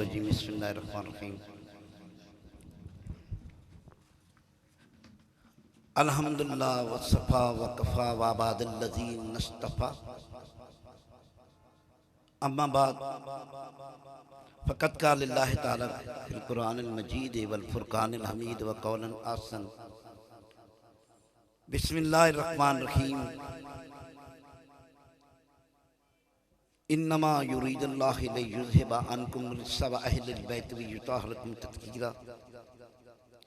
रजीम बिस्मिल्लाहिर्रहमानिर्रहीम अल्हम्दुलिल्लाह वसफ़ा वकफ़ा वबादल्लज़ीन नस्तफ़ा अम्मा बाद फ़क़द क़ाल लिल्लाहि तआला फ़िल क़ुरआनिल मजीद वल फ़ुरक़ानिल हमीद व क़ौलन आसन बिस्मिल्लाहिर्रहमानिर्रहीम इन्नमा युरीदुल्लाहु लियुज़हिबा अन्कुम रिज्सा अहलिल बैत व युतहिरकुम तत्हीरा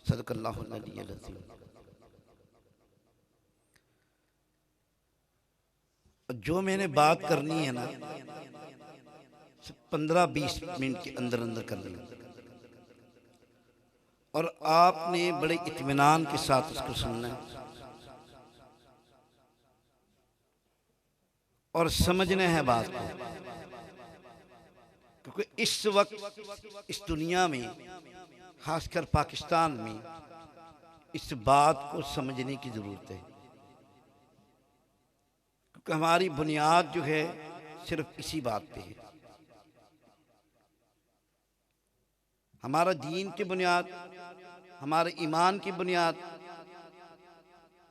सदक़ल्लाहुल अलीयुल अज़ीम। जो मैंने बात करनी है ना 15-20 मिनट के अंदर अंदर करनी है और आपने बड़े इत्मीनान के साथ उसको सुनना है और समझना है बात को, क्योंकि इस वक्त इस दुनिया में खासकर पाकिस्तान में इस बात को समझने की जरूरत है, क्योंकि हमारी बुनियाद जो है सिर्फ इसी बात पे है। हमारा दीन की बुनियाद, हमारे ईमान की बुनियाद,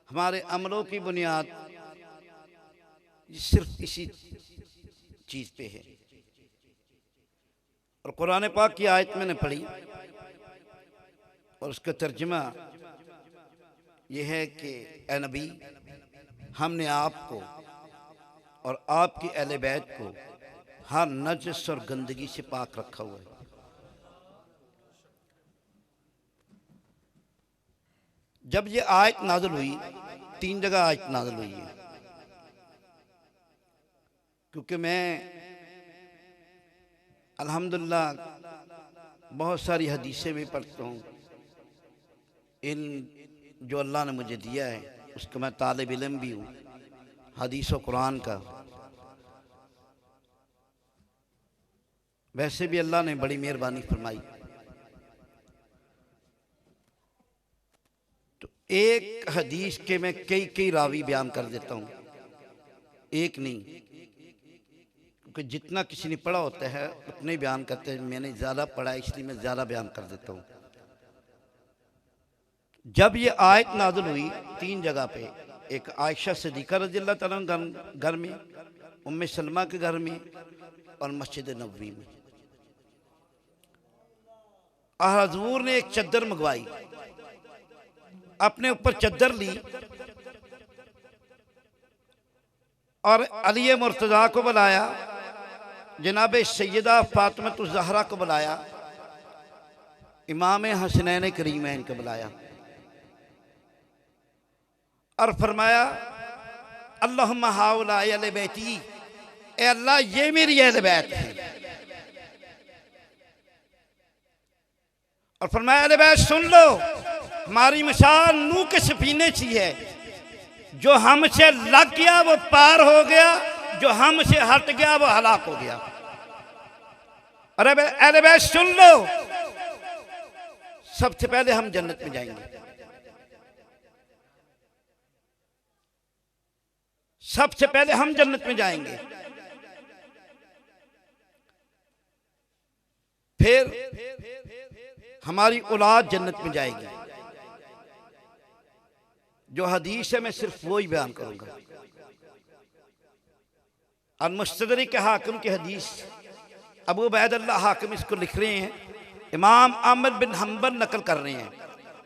हमारे अमलों की बुनियाद ये सिर्फ इसी चीज पे है। और कुरान पाक की आयत मैंने पढ़ी और उसका तर्जुमा यह है कि ए नबी, हमने आपको और आपकी अहले बैत को हर नजस और गंदगी से पाक रखा हुआ है। जब ये आयत नाज़िल हुई, 3 जगह आयत नाज़िल हुई है, क्योंकि मैं अल्हम्दुलिल्लाह बहुत सारी हदीसें भी पढ़ता हूँ। इन जो अल्लाह ने मुझे दिया है उसका मैं तालिब इल्म भी हूँ, हदीस और कुरान का। वैसे भी अल्लाह ने बड़ी मेहरबानी फरमाई। तो एक हदीस के मैं कई रावी बयान कर देता हूँ, एक नहीं, क्योंकि जितना किसी ने पढ़ा होता है उतने ही बयान करते हैं। मैंने ज़्यादा पढ़ा है इसलिए मैं ज़्यादा बयान कर देता हूँ। जब ये आयत नाज़िल हुई 3 जगह पे, एक आयशा सिद्दीक़ा रज़ियल्लाहु तआला घर में, उम्मे सलमा के घर में और मस्जिद नबवी में। हज़ूर ने एक चद्दर मंगवाई, अपने ऊपर चद्दर ली और अली मुर्तज़ा को बुलाया, जनाब सैयदा फातिमा ज़हरा को बुलाया, इमाम हसनैन करीमैन को बुलाया और फरमाया अल्लाहुम्मा हाउलाए अहले बैती, ए अल्लाह ये मेरी अहले बैत है। और फरमाया अहले बैत सुन लो, हमारी मिसाल नूह के सफीने सी है, जो हमसे लग गया वो पार हो गया, जो हमसे हट गया वो हलाक हो गया। अरे अहले बैत सुन लो, सबसे पहले हम जन्नत में जाएंगे, सबसे पहले हम जन्नत में जाएंगे, फिर हमारी औलाद जन्नत में जाएगी। जो हदीस है मैं सिर्फ वो ही बयान करूंगा। अल-मुस्तदरिक के हाकिम की हदीस, अबू उबैदुल्लाह हाकिम इसको लिख रहे हैं, इमाम अहमद बिन हम्बल नकल कर रहे हैं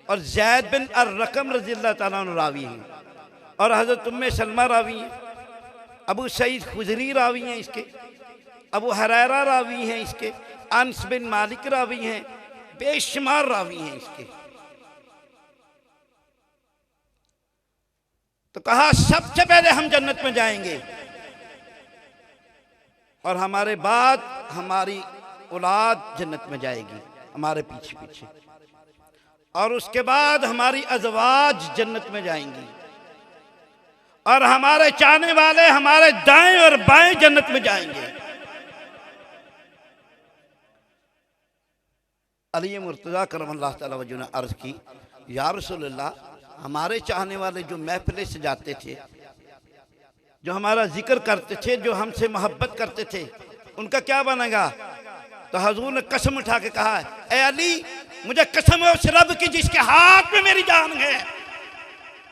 और ज़ैद बिन अर्रकम रज़ियल्लाहु ताला अन्हु रावी हैं और हज़रत उम्मे सलमा रावी हैं, अबू सईद खुदरी रावी हैं इसके, अबू हुरैरा रावी हैं इसके, अनस बिन मालिक रावी हैं, बेशुमार रावी हैं इसके। तो कहा सबसे पहले हम जन्नत में जाएंगे और हमारे बाद हमारी औलाद जन्नत में जाएगी, हमारे पीछे पीछे, और उसके बाद हमारी अज़वाज जन्नत में जाएंगी और हमारे चाहने वाले हमारे दाएं और बाएं जन्नत में जाएंगे। अली मुर्तज़ा करमल्लाहु तआला वजहहु ने अर्ज़ की, या रसूलल्लाह, हमारे चाहने वाले जो महफिलें सजाते थे, जो हमारा जिक्र करते थे, जो हमसे मोहब्बत करते थे, उनका क्या बनेगा? तो हजूर ने कसम उठा के कहा, ए अली, मुझे कसम है उस रब की जिसके हाथ में मेरी जान है,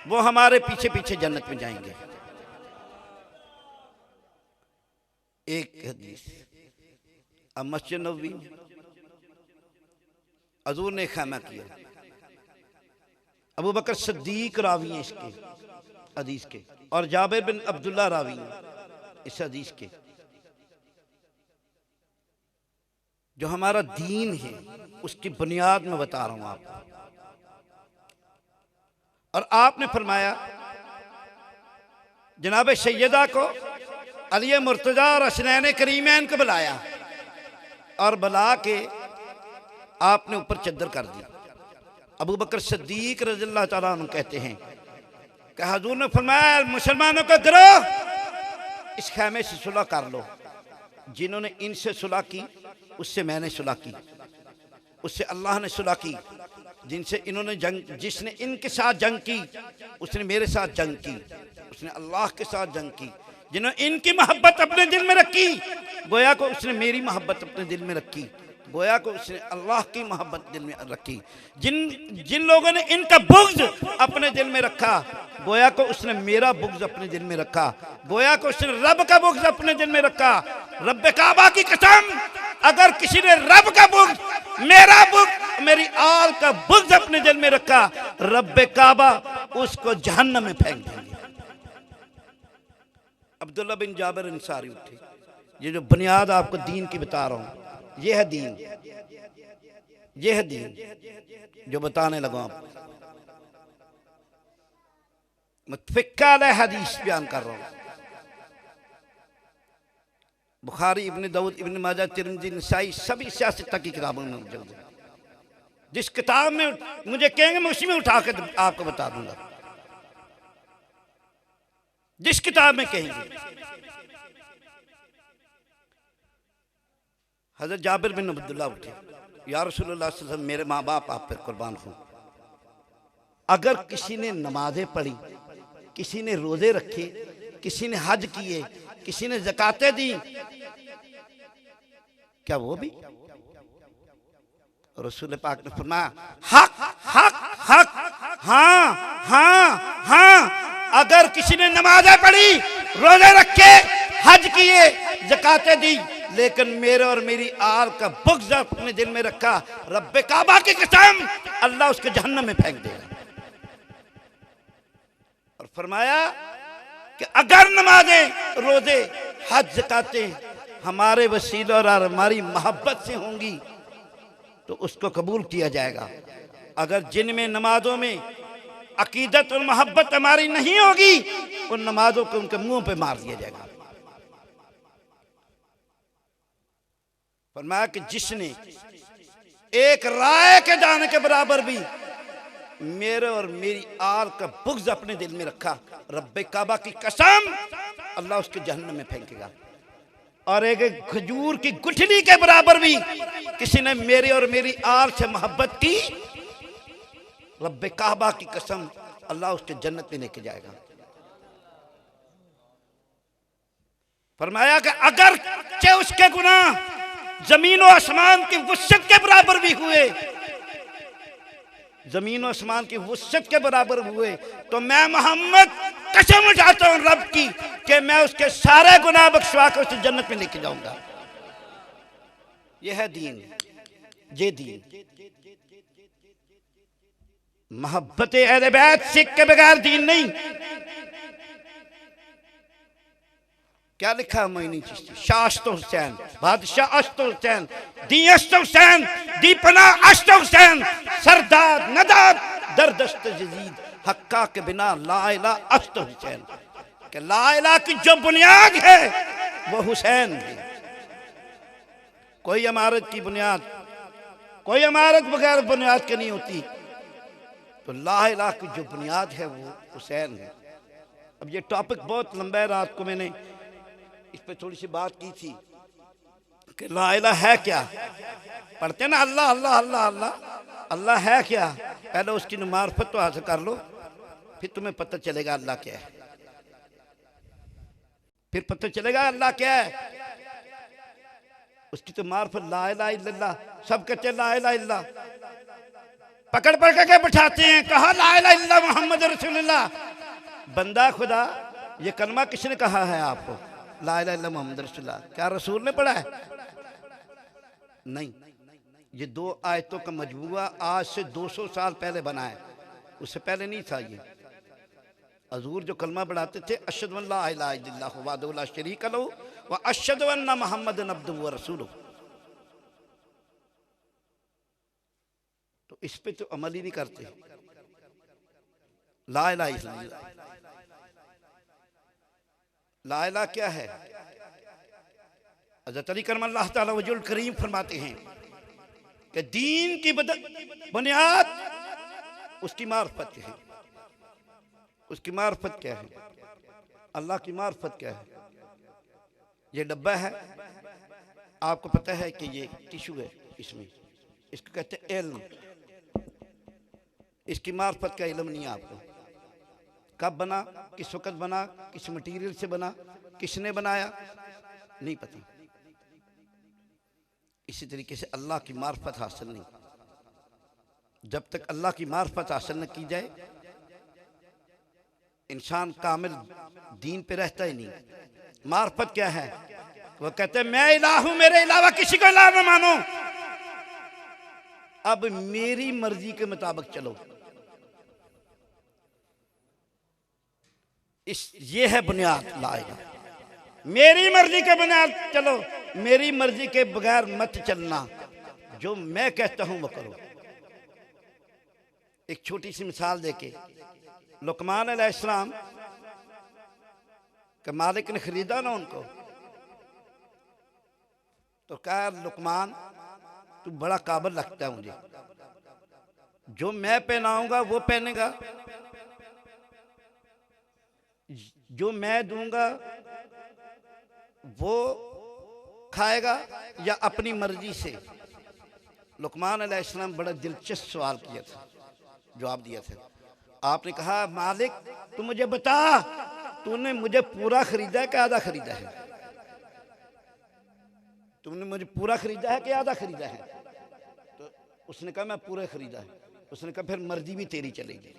वो हमारे पीछे पीछे जन्नत में जाएंगे। एक हदीस, अब मस्जिद नबवी हजूर ने खाना किया, अबू बकर सिद्दीक रावी हैं इसके हदीस के, और जाबिर बिन अब्दुल्ला रावी हैं इस हदीस के। जो हमारा दीन है उसकी बुनियाद में बता रहा हूं आपको। और आपने फरमाया जनाब सैयदा को, अली मुर्तजा और हसनैन करीमैन को बुलाया और बुला के आपने ऊपर चद्दर कर दी। अबू बकर सिद्दीक रज़ियल्लाहु ताला अन्हु कहते हैं कि हजूर ने फरमाया, मुसलमानों का गिरोह इस खैमे से सुलह कर लो। जिन्होंने इनसे सुलह की उससे मैंने सुलह की, उससे अल्लाह ने सुलह की। जिनसे इन्होंने जंग, जिसने इनके साथ जंग की उसने मेरे साथ जंग की, उसने अल्लाह के साथ जंग की। जिन्होंने इनकी मोहब्बत अपने दिल में रखी, गोया को उसने मेरी मोहब्बत अपने दिल में रखी, गोया को उसने अल्लाह की मोहब्बत दिल में रखी। जिन लोगों ने इनका बुग़्ज़ अपने दिल में रखा, गोया को उसने मेरा बुग़्ज़ अपने दिल में रखा, गोया को उसने रब का बुग़्ज़ अपने दिल में रखा। रब काबा की कसम, अगर किसी ने रब का बुग़्ज़, मेरा बुग़्ज़, मेरी आल का बुग़्ज़ अपने दिल में रखा, रब काबा उसको जहन्नम में फेंक देंगे। अब्दुल्ला बिन जाबिर अंसारी उठे। ये जो बुनियाद आपको दीन की बता रहा हूं, ये है दीन, ये है दीन जो बताने लगा आपको। मैं फिक्का हदीस बयान कर रहा हूं। बुखारी, इब्न दाऊद, इब्न माजा, तिरमिज़ी, नसाई सभी सियासत की किताबों में मौजूद है। जिस किताब में मुझे कहेंगे मैं उसी में उठा के आपको बता दूंगा। जिस किताब में कहेंगे। हज़रत जाबिर बिन अब्दुल्ला उठे, या रसूलुल्लाह सल्लल्लाहु अलैहि वसल्लम, मेरे माँ बाप आप पर कुर्बान हो। अगर किसी ने नमाजें पढ़ी, किसी ने रोजे रखे, किसी ने हज किए, किसी ने ज़कातें दी, क्या वो भी? रसूल पाक ने फरमाया, हक हक हक, हाँ हाँ हाँ। अगर किसी ने नमाजें पढ़ी, रोजे रखे, हज किए, ज़कातें दी, लेकिन मेरे और मेरी आल का बुग़्ज़ अपने दिल में रखा, रब्बे काबा की कसम, अल्लाह उसके जहन्नम में फेंक देगा। और फरमाया कि अगर नमाजें, रोजे, हज, ज़कातें हमारे वसीले और हमारी मोहब्बत से होंगी तो उसको कबूल किया जाएगा। अगर जिनमें नमाजों में अकीदत और मोहब्बत हमारी नहीं होगी, उन नमाजों को उनके मुंह पे मार दिया जाएगा। फरमाया कि जिसने एक राय के दाने के बराबर भी मेरे और मेरी आल का बुग़्ज़ अपने दिल में रखा, रब्बे काबा की कसम, अल्लाह उसके जहन्नम में फेंकेगा। और एक खजूर की गुठली के बराबर भी किसी ने मेरे और मेरी आल से मोहब्बत की, रब्बे काबा की कसम, अल्लाह उसके जन्नत में लेके जाएगा। फरमाया कि अगर चे उसके गुनाह जमीन और आसमान की वुसअत के बराबर भी हुए, जमीन और आसमान की वुसअत के बराबर हुए, तो मैं मोहम्मद कसम उठाता हूं रब की कि मैं उसके सारे गुनाह बख्शवा कर उसे जन्नत में लेके जाऊंगा। यह है दीन, ये दीन। मोहब्बत अहले बैत सिख के बगैर दीन नहीं। क्या लिखा है मोइनी चिश्ती? शास्त हुसैन, बादशाह अश्त हुसैन, दी अश्त हुसैन, दी पना अश्त हुसैन, सरदार नदार दरदस्त जजीद, हक्का के बिना ला इला अश्त हुसैन। कि ला इला की जो बुनियाद है वो हुसैन है। कोई इमारत की बुनियाद, कोई इमारत बगैर बुनियाद के नहीं होती। तो ला इला की जो बुनियाद है वो हुसैन है। अब ये टॉपिक बहुत लंबा है, रात को मैंने इस पे थोड़ी सी बात की थी कि ला इला है क्या। पढ़ते ना अल्लाह अल्लाह अल्लाह अल्लाह, अल्लाह है क्या? पहले उसकी मार्फत तो हासिल कर लो, फिर तुम्हें पता चलेगा अल्लाह क्या है। फिर पता चलेगा अल्लाह क्या है। उसकी तो मार्फत ला इलाहा इल्लल्लाह, सब कहते ला इलाहा इल्लल्लाह, पकड़ पकड़ के बैठाते हैं, कहा ला इलाहा इल्लल्लाह मोहम्मद रसूलुल्लाह। बंदा खुदा, ये कलमा किसने कहा है आपको? ला इलाहा इल्लल्लाह मोहम्मद रसूलुल्लाह। क्या रसूल ने पढ़ा है? नहीं, ये दो आयतों का मजबूआ आज से 200 साल पहले बना है, उससे पहले नहीं था ये। हजूर जो कलमा पढ़ाते थे, अशहदु अल्ला इलाहा इल्लल्लाह वहदहु ला शरीका लहू व अशहदु अन्ना मुहम्मदन अब्दुहु व रसूलुहु। तो इस पे तो अमल ही नहीं करते। ला इलाहा इल्लल्लाह, ला इलाहा क्या है? हज़रत अली करम अल्लाह ताला वजुल करीम फरमाते हैं कि दीन की बुनियाद उसकी मार्फत है। उसकी मार्फत क्या है? अल्लाह की मार्फत क्या है? ये डब्बा है, आपको पता है कि ये टिश्यू है, इसमें इसको कहते हैं इल्म। इसकी मार्फत का इल्म नहीं है आपको। कब बना, किस वक़्त बना, किस मटीरियल से बना, किसने बनाया, नहीं पता। इसी तरीके से अल्लाह की मार्फत हासिल नहीं। जब तक अल्लाह की मार्फत हासिल न की जाए, इंसान कामिल दीन पे रहता ही नहीं। मार्फत क्या है? वो कहते हैं मैं इलाह हूं, मेरे अलावा किसी को इलाह न मानो, अब मेरी मर्जी के मुताबिक चलो। ये है बुनियाद ला इलाहा। मेरी मर्जी के बुनियाद चलो, मेरी मर्जी के बगैर मत चलना, जो मैं कहता हूं वो करो। एक छोटी सी मिसाल देके, लुकमान अलैहिस्सलाम के मालिक ने खरीदा ना उनको, तो कहा लुकमान तू बड़ा काबिल लगता है मुझे, जो मैं पहनाऊंगा वो पहनेगा, जो मैं दूंगा वो खाएगा, या अपनी मर्जी से। लुकमान अलैहिस्सलाम बड़ा दिलचस्प सवाल किया था, जवाब दिया था। आपने कहा मालिक तू मुझे बता, तूने मुझे पूरा खरीदा है कि आधा खरीदा है? तुमने मुझे पूरा खरीदा है कि आधा खरीदा है? तो उसने कहा मैं पूरा खरीदा है। उसने कहा फिर मर्जी भी तेरी चलेगी।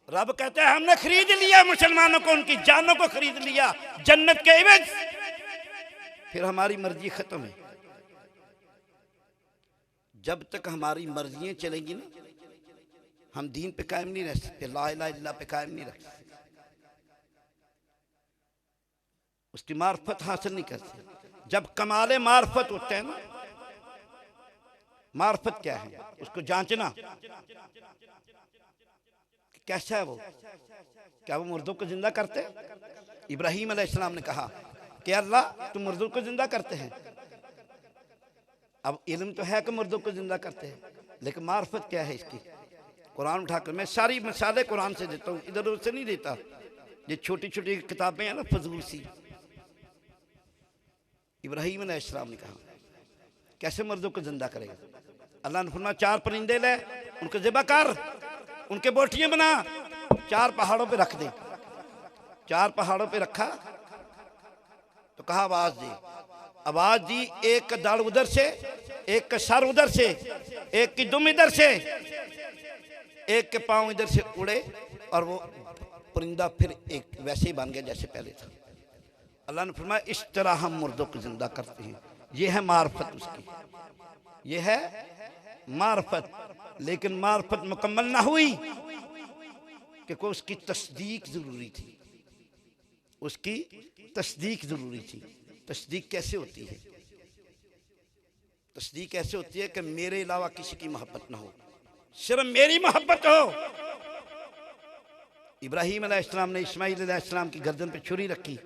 रब कहते हैं हमने खरीद लिया मुसलमानों को, उनकी जानों को खरीद लिया जन्नत के इवज, फिर हमारी मर्जी खत्म है। जब तक हमारी मर्जियां चलेंगी ना, हम दीन पे कायम नहीं रह सकते, ला इलाहा इल्लल्लाह पे कायम नहीं रह सकते, उसकी मार्फत हासिल नहीं करते। जब कमाले मार्फत होते हैं ना, मार्फत क्या है उसको जांचना, कैसा है वो? क्या वो मुर्दों को जिंदा करते? इब्राहीम अलैहिस्सलाम ने कहा कि अल्लाह तुम मुर्दों को जिंदा करते हैं। अब इल्म तो है कि मुर्दों को जिंदा करते हैं, लेकिन मार्फत क्या है इसकी? कुरान उठाकर मैं सारी मिसालें कुरान से देता हूँ, इधर उधर से नहीं देता। ये छोटी छोटी किताबें हैं ना फजूल सी। इब्राहीम अलैहिस्सलाम ने कहा कैसे मुर्दों को जिंदा करेगा? अल्लाह ने फरमाया 4 परिंदे ले, उनको ज़िबा कर, उनके बोटियां बना, 4 पहाड़ों पे रख दे। 4 पहाड़ों पे रखा तो कहा आवाज दे। आवाज दी, एक का दाढ़ उधर से, एक का सर उधर से, एक की दुम इधर से, एक के पांव इधर से उड़े, और वो परिंदा फिर एक वैसे ही बन गया जैसे पहले था। अल्लाह ने फरमाया इस तरह हम मुर्दों को जिंदा करते हैं। ये है मार्फत उसकी, ये है मार्फत। लेकिन मार्फत मुकम्मल ना हुई कि कोई उसकी तस्दीक जरूरी थी, उसकी तस्दीक जरूरी थी। तस्दीक कैसे होती है? तस्दीक ऐसे होती है कि मेरे अलावा किसी की मोहब्बत ना हो, सिर्फ मेरी मोहब्बत हो। इब्राहीम अलैहिस्सलाम ने इस्माइल अलैहिस्सलाम की गर्दन पे छुरी रखी,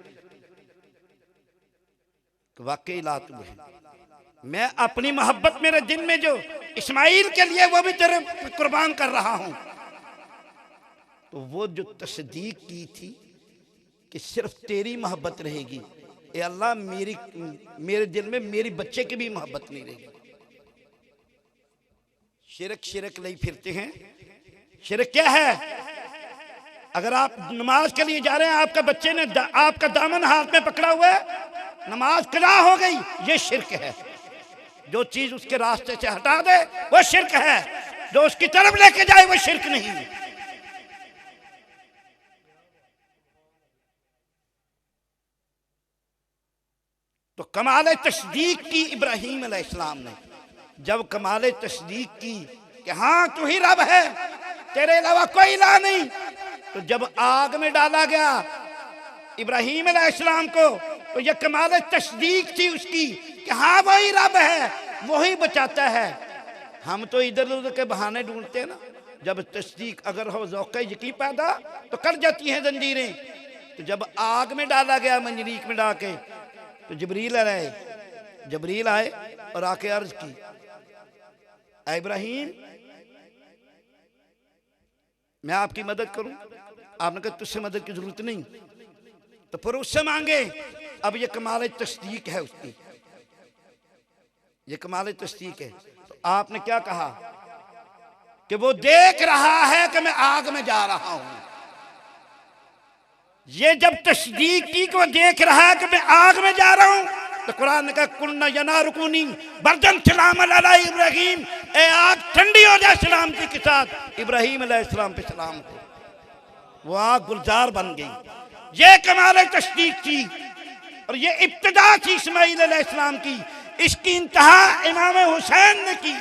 वाकई ला तू है, मैं अपनी मोहब्बत मेरे दिल में जो इस्माइल के लिए वो भी तेरे कुर्बान कर रहा हूं। तो वो जो तस्दीक की थी कि सिर्फ तेरी मोहब्बत रहेगी, ए अल्लाह मेरे दिल में मेरी बच्चे की भी मोहब्बत नहीं रहेगी। शिरक शिरक नहीं फिरते हैं। शिरक क्या है? अगर आप नमाज के लिए जा रहे हैं, आपका बच्चे ने आपका दामन हाथ में पकड़ा हुआ है, नमाज कज़ा हो गई, ये शिरक है। जो चीज उसके रास्ते से हटा दे वो शिरक है, जो उसकी तरफ लेके जाए वो शिरक नहीं। तो कमाल तस्दीक की इब्राहीम अलैहिस्सलाम ने, जब कमाल तस्दीक की कि हाँ तू ही रब है, तेरे अलावा कोई इलाह नहीं, तो जब आग में डाला गया इब्राहीम अलैहिस्सलाम को, तो यह कमाल तस्दीक थी उसकी कि हाँ वही रब है, वही बचाता है। हम तो इधर उधर के बहाने ढूंढते हैं ना। जब तस्दीक अगर हो, ज़ौक़े यकीन पैदा, तो कट जाती हैं जंजीरें। तो जब आग में डाला गया मंजनीक में डाके, तो जबरील आए और आके अर्ज की, ऐ इब्राहीम मैं आपकी मदद करूं। आपने कहा तुझसे मदद की जरूरत नहीं, तो फिर उससे मांगे। अब ये कमाल तस्दीक है उसकी, ये कमाल तस्दीक है। तो आपने क्या कहा कि वो देख रहा है कि मैं आग में जा रहा हूं। ये जब तस्दीक की कि वो देख रहा है कि मैं आग में जा रहा हूं, तो कुरान ने कहा कुन्ना यनारुकुनी बर्दन सलाम अला इब्राहीम, ए आग ठंडी हो जाए सलामती के साथ इब्राहीम अलैहिस्सलाम पे सलाम हो। वो आग गुलजार बन गई। ये कमाल तस्दीक थी और ये इब्तिदा थी इस्माईल अलैहिस्सलाम की। इसकी इंतहा इमाम हुसैन ने की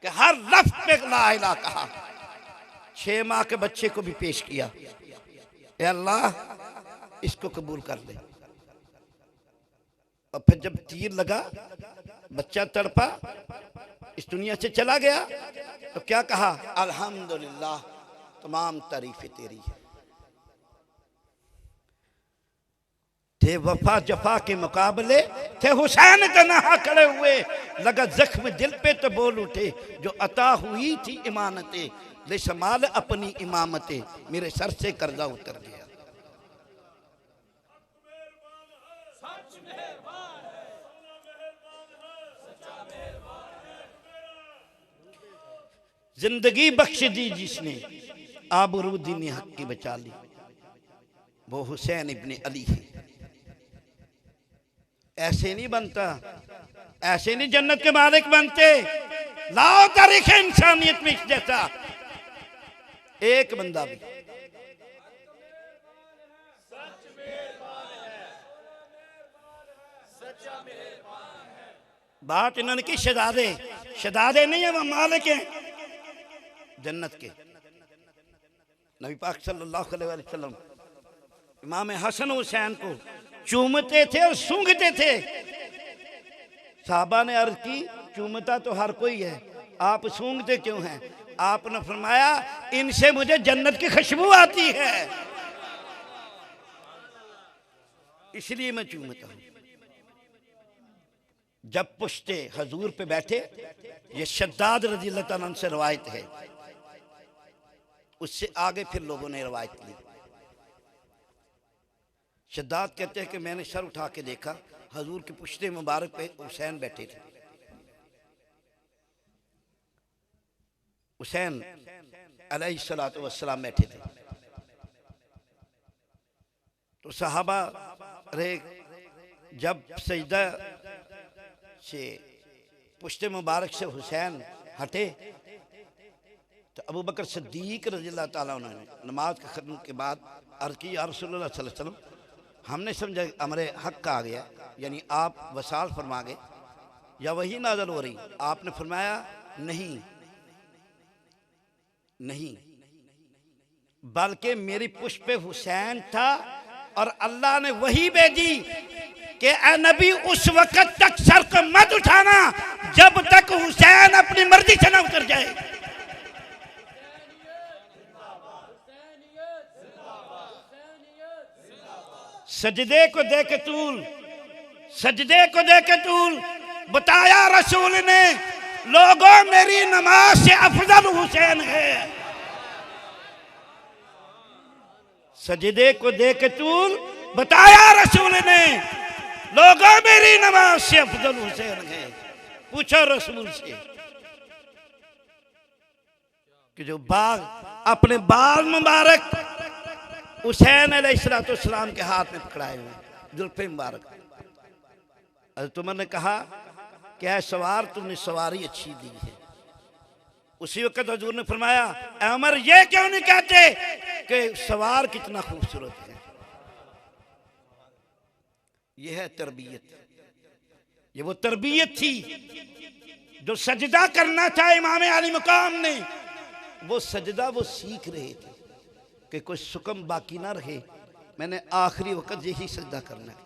कि हर लफ्ज़ पे ला इलाहा कहा। 6 माह के बच्चे को भी पेश किया, ए अल्लाह इसको कबूल कर ले। और फिर जब तीर लगा, बच्चा तड़पा, इस दुनिया से चला गया, तो क्या कहा, अल्हम्दुलिल्लाह तमाम तारीफें तेरी है। थे वफा जफा के मुकाबले, थे हुसैन तनहा खड़े हुए, लगा जख्म दिल पे तो बोल उठे, जो अता हुई थी इमानते, ले संभाल अपनी इमामते, मेरे सर से कर्जा उतर गया। जिंदगी बख्श दी जिसने, आबरूदीन हक की बचा ली, वो हुसैन इब्ने अली है। ऐसे नहीं बनता, ऐसे नहीं जन्नत के मालिक बनते। लाओ तारीख इंसानियत में इस जैसा एक बंदा भी। बात इन्होंने की शहजादे नहीं है, वह मालिक हैं जन्नत के। नबी पाक सल्लल्लाहु अलैहि वसल्लम इमाम हसन हुसैन को चूमते थे और सूंघते थे। साहबा ने अर्ज की, चूमता तो हर कोई है, आप सूंघते क्यों हैं? आपने फरमाया, इनसे मुझे जन्नत की खुशबू आती है, इसलिए मैं चूमता हूं। जब पुश्ते हजूर पे बैठे, ये शद्दाद रज़ी अल्लाह तआला अन्हु से रवायत है, उससे आगे फिर लोगों ने रवायत की। शद्दाद कहते हैं कि मैंने सर उठा के देखा, हजूर के पुश्ते मुबारक पे हुसैन बैठे थे। हुसैन अलैहिस्सलातु वस्सलाम बैठे थे। तो सहाबा रहे, जब सजदा से पुश्ते मुबारक से हुसैन हटे, तो अबू बकर सिद्दीक रज़ी अल्लाह ताला अन्हु ने नमाज के खत्म के बाद अर्ज़ की, या रसूलुल्लाह सल्लल्लाहु अलैहि वसल्लम, हमने समझा अमरे हक का आ गया, यानी आप वसाल फरमा गए या वही नाज़िल हो रही। आपने फरमाया नहीं, बल्कि मेरी पुष्प पे हुसैन था और अल्लाह ने वही भेजी कि ए नबी उस वक़्त तक सर को मत उठाना जब तक हुसैन अपनी मर्जी से न उतर जाए। सजदे को देके तूल बताया रसूल ने, लोगों मेरी नमाज से अफजल हुसैन है। सजदे को देके तूल बताया रसूल ने, लोगों मेरी नमाज से अफजल हुसैन है। पूछो रसूल से कि जो बाग अपने बाल मुबारक हुसैन अलैहिस्सलाम के हाथ में पकड़ाए हुए जुल्फे मुबारक। हज़रत उमर ने कहा क्या है सवार, तुमने सवारी अच्छी दी है। उसी वक्त हजूर ने फरमाया ऐ उमर ये क्यों नहीं कहते कि सवार कितना खूबसूरत है। यह है तरबियत, ये वो तरबियत थी जो सजदा करना था इमाम आली मकाम ने, वो सजदा वो सीख रहे थे कि कोई सुकम बाकी ना रहे, मैंने आखिरी वक्त यही सजदा करना है।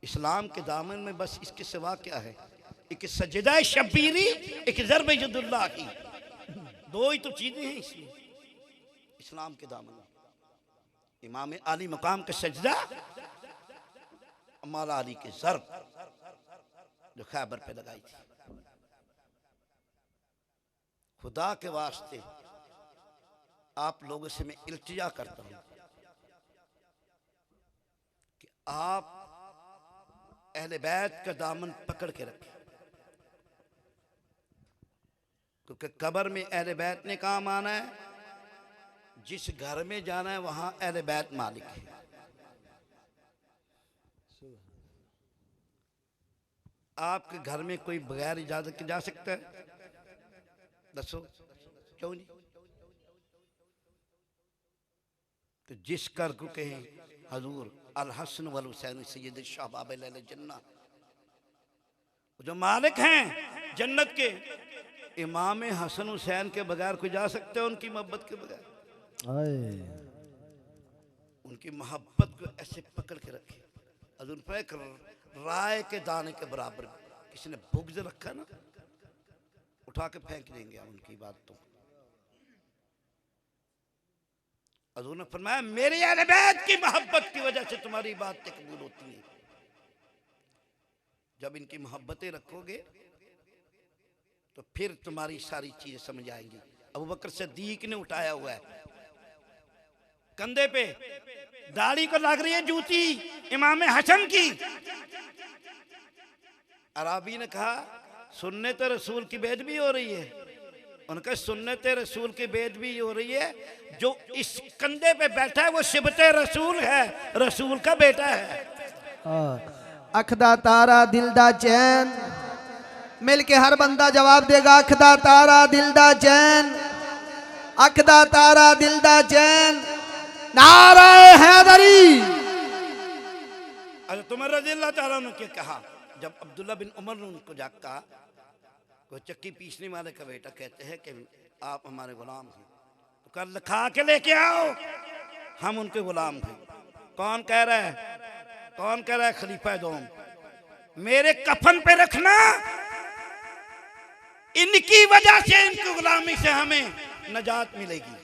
इस्लाम के दामन में बस इसके सिवा क्या है? एक सजदा शबीरी, एक ज़रब यदुल्लाह की, दो ही तो चीजें हैं इसमें इस्लाम के दामन में। इमाम आली मकाम का सजदा, मौला अली के ज़रब जो खैबर पे लगाई थी। खुदा के वास्ते आप लोगों से मैं इल्तिजा करता हूं कि आप अहले बैत का दामन पकड़ के रखें, क्योंकि कब्र में अहले बैत ने काम आना है, जिस घर में जाना है वहां अहले बैत मालिक है। आपके घर में कोई बगैर इजाजत के जा सकता है? दसो क्यों नहीं? तो जिस घर को कहे हजूर अल हसन वल हुसैन सैयद शहबाब अहल जन्नत, जो मालिक हैं जन्नत के, इमाम हसन हुसैन के बगैर कोई जा सकते हैं? उनकी मोहब्बत के बगैर? उनकी मोहब्बत को ऐसे पकड़ के रखे, हजूर पे एक राय के दाने के बराबर किसी ने बुग़्ज़ रखा ना, उठा के फेंक देंगे उनकी बात। तो हजूर ने फरमाया मेरी अहले बैत की मोहब्बत की वजह से तुम्हारी बातें कबूल होती हैं। जब इनकी मोहब्बतें रखोगे तो फिर तुम्हारी सारी चीजें समझ आएंगी। अबू बकर सिद्दीक ने उठाया हुआ है कंधे पे, दाढ़ी को लग रही है जूती इमाम हसन की। अराबी ने कहा सुन्नत रसूल की बेदबी हो रही है। उनका सुन्नत रसूल की बेदबी हो रही है, जो इस कंधे पे बैठा है वो शिबत रसूल है, रसूल का बेटा है। अखदा तारा दिलदा चैन, मिलके हर बंदा जवाब देगा। अखदा तारा दिलदा चैन, अखदा तारा दिलदा चैन, नाराए हैदरी। हज़रत उमर रज़ियल्लाहु ताला ने क्या कहा जब अब्दुल्ला बिन उमर ने उनको जाग कहा, कोई चक्की पीसने वाले का बेटा कहते हैं कि आप हमारे गुलाम हैं, तो कल लिखा के लेके आओ हम उनके गुलाम थे। कौन कह रहा है? कौन कह रहा है? खलीफा दोम। मेरे कफन पे रखना, इनकी वजह से, इनकी गुलामी से हमें नजात मिलेगी।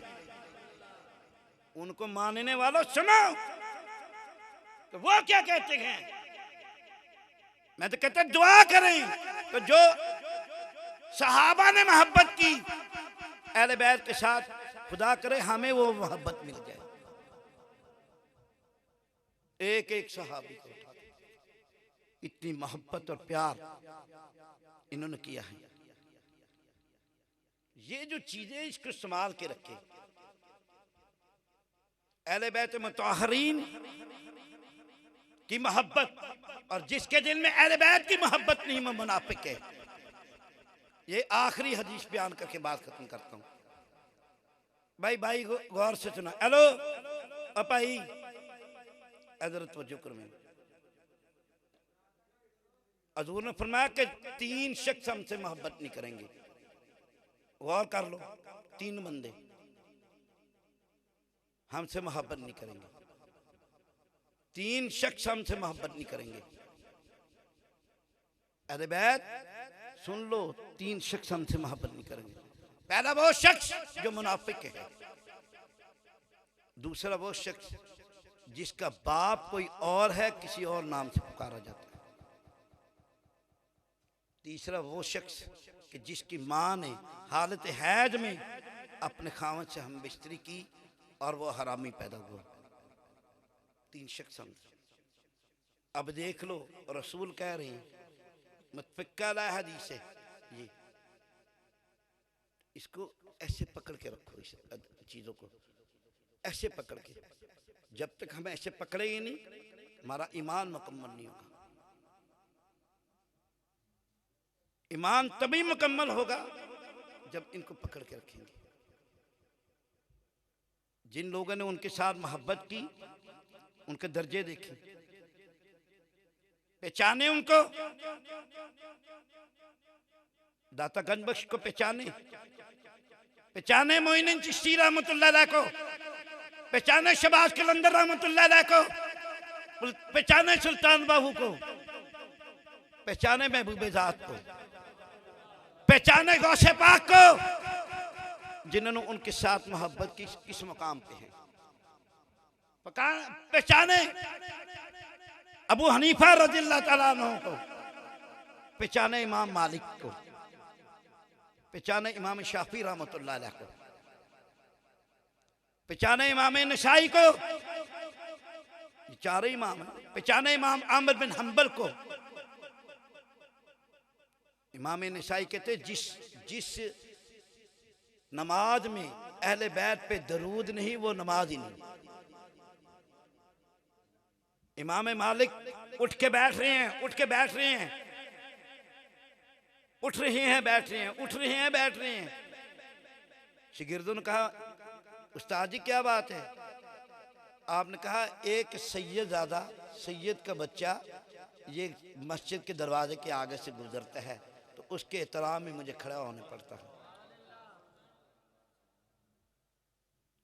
उनको मानने वालों सुनो तो वो क्या कहते हैं। मैं तो कहता दुआ करें तो जो सहाबा ने मोहब्बत की अहले बैत के साथ, खुदा करे हमें वो मोहब्बत मिल जाए। एक एक सहाबी को उठा, इतनी मोहब्बत और प्यार इन्होंने किया है। ये जो चीजें इसको संभाल के रखे, अहले बैत मुतहरीन की मोहब्बत, और जिसके दिल में अहले बैत की मोहब्बत नहीं, मैं मुनाफिक है। ये आखिरी हदीस बयान करके बात खत्म करता हूं। भाई गौर से सुना। हेलो अपाई इधर तवज्जो करो। में हजूर ने फरमाया कि 3 शख्स हमसे मोहब्बत नहीं करेंगे। गौर कर लो, 3 बंदे हमसे मोहब्बत नहीं करेंगे। 3 शख्स हमसे मोहब्बत नहीं करेंगे। अहले बैत सुन लो, 3 शख्स हमसे मोहब्बत नहीं करेंगे। पहला वो शख्स जो मुनाफिक है, दूसरा वो शख्स जिसका बाप कोई और है, किसी और नाम से पुकारा जाता है, तीसरा वो शख्स कि जिसकी मां ने हालत हैज में अपने खावत से हम बिस्तरी की और वो हरामी पैदा हुआ। 3 शख्स हम। अब देख लो, रसूल कह रहे हैं मुतफ़िक़ा ला हदीस है ये, इसको ऐसे पकड़ के रखो, इस चीजों को ऐसे पकड़ के, जब तक हम ऐसे पकड़ेंगे नहीं हमारा ईमान मुकम्मल नहीं होगा। ईमान तभी मुकम्मल होगा जब इनको पकड़ के रखेंगे। जिन लोगों ने उनके साथ मोहब्बत की उनके दर्जे देखे, पहचाने उनको, दाता गंजबख्श को पहचाने, पहचाने मोइनुद्दीन चिश्ती रहमतुल्लाह अलैह को, पहचाने शहबाज कलंदर रहमतुल्लाह अलैह को, पहचाने सुल्तान बाहू को, पहचाने महबूब ज़ात को, पहचाने गौसे पाक को, जिन्होंने उनके साथ मोहब्बत की किस मुकाम पे है। पहचाने अबू हनीफा रज़ियल्लाहु ताला अन्हु को, पहचाने इमाम मालिक को, पहचाने इमाम शाफी रहमतुल्लाह अलैह को, पहचाने इमाम नसाई को, ये चार इमाम हैं। पहचाने इमाम अहमद बिन हंबल को। इमाम नसाई कहते जिस नमाज में अहले बैत पे दरूद नहीं वो नमाज ही नहीं। इमाम मालिक उठ के बैठ रहे हैं, उठ के बैठ रहे हैं, उठ रहे हैं, बैठ रहे हैं, उठ रहे हैं, बैठ रहे हैं। शागिर्दों ने कहा उस्ताद जी क्या बात है? आपने कहा एक सैयदादा, सैयद का बच्चा ये मस्जिद के दरवाजे के आगे से गुजरता है तो उसके एहतराम में मुझे खड़ा होने पड़ता है,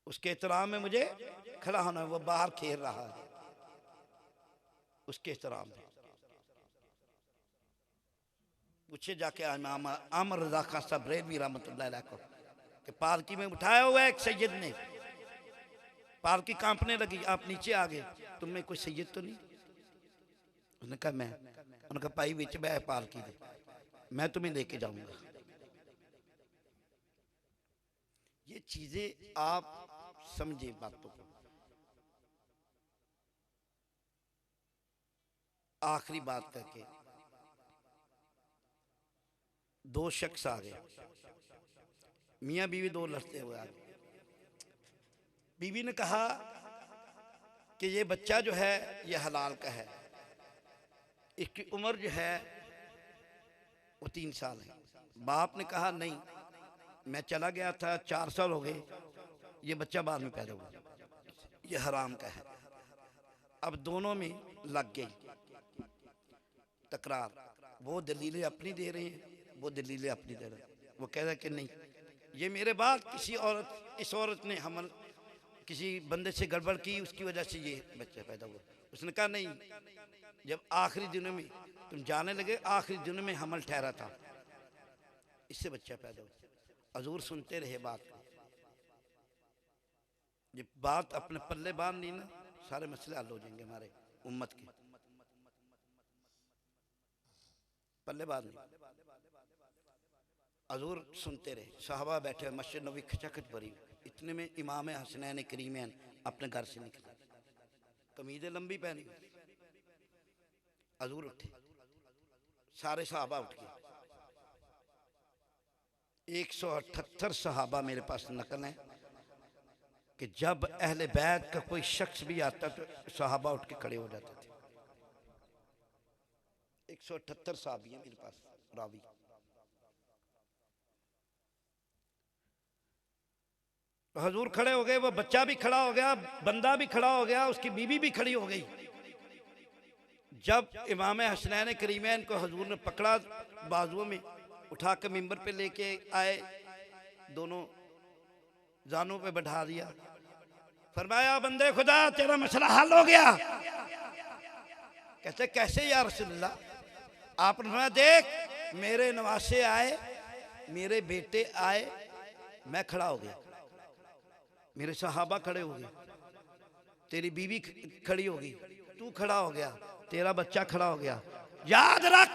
उसके एहतराम में मुझे खड़ा होना है। वो बाहर खेल रहा है, उसके एहतराम में पूछे जाके इमाम अमर रज़ा खान साहब बरेलवी रहमतुल्लाह अलैह को कि पालकी में उठाया हुआ एक सैयद ने, पालकी कांपने लगी, आप नीचे आ गए, तुम में कोई सैयद तो नहीं? उसने कहा मैं। उन्होंने कहा भाई विच बह पालकी दे, मैं तुम्हें लेके जाऊंगा। ये चीजें आप समझे बातों को। आखिरी बात करके दो शख्स आ गए, मियाँ बीवी दो लड़ते हुए आ गए। बीवी ने कहा कि ये बच्चा जो है ये हलाल का है, इसकी उम्र जो है वो 3 साल है। बाप ने कहा नहीं, मैं चला गया था 4 साल हो गए, ये बच्चा बाद में पैदा हुआ, ये हराम का है। अब दोनों में लग गई तकरार, वो दलीलें अपनी दे रहे हैं, वो दलीलें अपनी दे रहे हैं। वो कह रहा है कि नहीं ये मेरे बाद किसी औरत, इस औरत ने हमल किसी बंदे से गड़बड़ की, उसकी वजह से ये बच्चा पैदा हुआ। उसने कहा नहीं, जब आखिरी दिनों में तुम जाने लगे, आखिरी दिनों में हमल ठहरा था, इससे बच्चा पैदा हुआ। हजूर सुनते रहे बात को। ये बात अपने पल्ले बांध ली ना, सारे मसले हल हो जाएंगे हमारे उम्मत के। पल्ले बांध ली, हजूर सुनते रहे। साहबा बैठे, मस्जिद नबी खचाखच भरी। इतने में इमाम हसनैन करीमैन अपने घर से निकले, कमीज़ें लंबी पहनी। हजूर उठे, सारे साहबा उठ गए। 178 सहाबा मेरे पास नकल है कि जब अहले बैत का कोई शख्स भी आता तो सहाबा उठ के खड़े हो जाते थे। 178 सहाबी है मेरे पास रावी। तो हजूर खड़े हो गए, वो बच्चा भी खड़ा हो गया, बंदा भी खड़ा हो गया, उसकी बीवी भी खड़ी हो गई। जब इमाम हसनैन करीमैन को हजूर ने पकड़ा, बाजुओं में उठा के मिंबर पे लेके आए, दोनों जानों पे बैठा दिया, फरमाया बंदे खुदा तेरा मसला हल हो गया। कहते कैसे या रसूलल्लाह? आपने फरमाया देख मेरे नवासे आए, मेरे बेटे आए, मैं खड़ा हो गया, मेरे सहाबा खड़े हो गए, तेरी बीवी खड़ी हो गई, तू खड़ा हो गया, तेरा बच्चा खड़ा हो गया। याद रख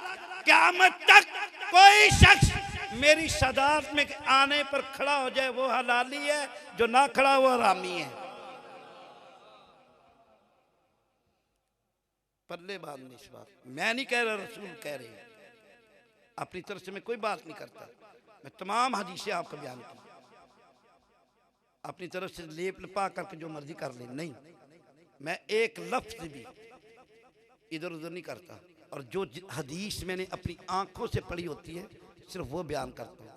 क़यामत तक कोई शख्स मेरी सदात में आने पर खड़ा हो जाए वो हलाली है, जो ना खड़ा वो हरामी है। पल्ले बांधनी इस बात, मैं नहीं कह रहा, रसूल कह रहे हैं। अपनी तरफ से मैं कोई बात नहीं करता, मैं तमाम हदीसें आपको बयान की, अपनी तरफ से लेप लपा करके जो मर्जी कर ले, नहीं, मैं एक लफ्ज भी इधर उधर नहीं करता, और जो हदीस मैंने अपनी आंखों से पढ़ी होती है सिर्फ वो बयान करता हूँ।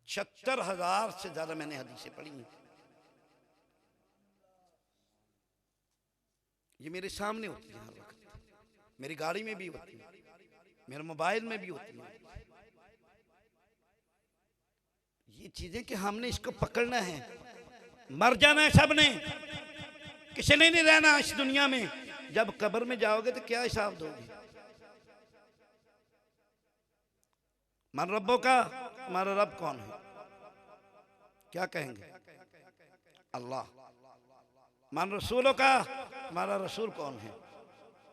76,000 से ज्यादा मैंने हदीसें पढ़ी हैं। ये मेरे सामने होती है हर वक्त, मेरी गाड़ी में भी होती है, मेरे मोबाइल में भी होती है। ये चीजें कि हमने इसको पकड़ना है, मर जाना है सबने, किसी ने नहीं रहना इस दुनिया में। जब कब्र में जाओगे तो क्या हिसाब दोगे? मन रब्बों का, हमारा रब कौन है? क्या कहेंगे? अल्लाह। मन रसूलों का, हमारा रसूल कौन है?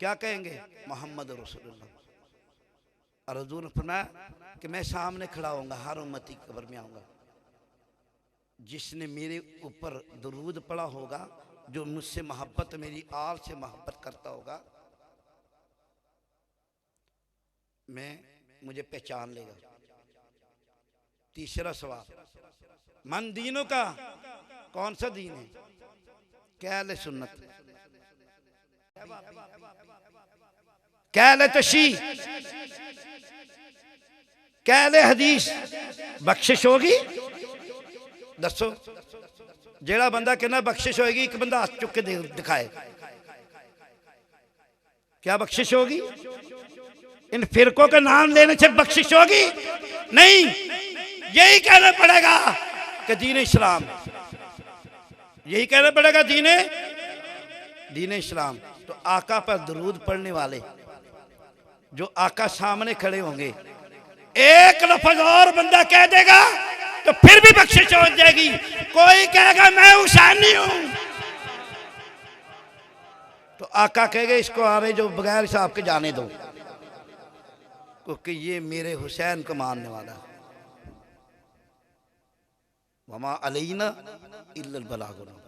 क्या कहेंगे? मोहम्मद रसूलुल्लाह। और हुजूर ने फरमाया कि मैं सामने खड़ा होऊंगा, हर उम्मती की कब्र में आऊंगा, जिसने मेरे ऊपर दुरूद पढ़ा होगा, जो मुझसे मोहब्बत, मेरी आल से मोहब्बत करता होगा, मुझे पहचान लेगा। तीसरा सवाल, मन दीनों का, कौन सा दीन है? क्या अहले सुन्नत, क्या अहले तशरीह, क्या अहले हदीस? बख्शिश होगी? दसो, जेड़ा बंदा कहना बख्शिश होगी, एक बंदा हाथ चुक के दिखाए, क्या बख्शिश होगी? इन फिरकों के नाम लेने से बख्शिश होगी? नहीं, यही कहना पड़ेगा कि दीन इस्लाम, यही कहना पड़ेगा दीन इस्लाम। तो आका पर दरूद पढ़ने वाले जो आका सामने खड़े होंगे, एक लफ्ज और बंदा कह देगा तो फिर भी बख्शिश हो जाएगी। कोई कहेगा मैं हुसैनी हूं, तो आका कहेगा इसको आने जो, बगैर साहब के जाने दो, क्योंकि ये मेरे हुसैन को मानने वाला है। वमा अलैना इल्लल बलागुल।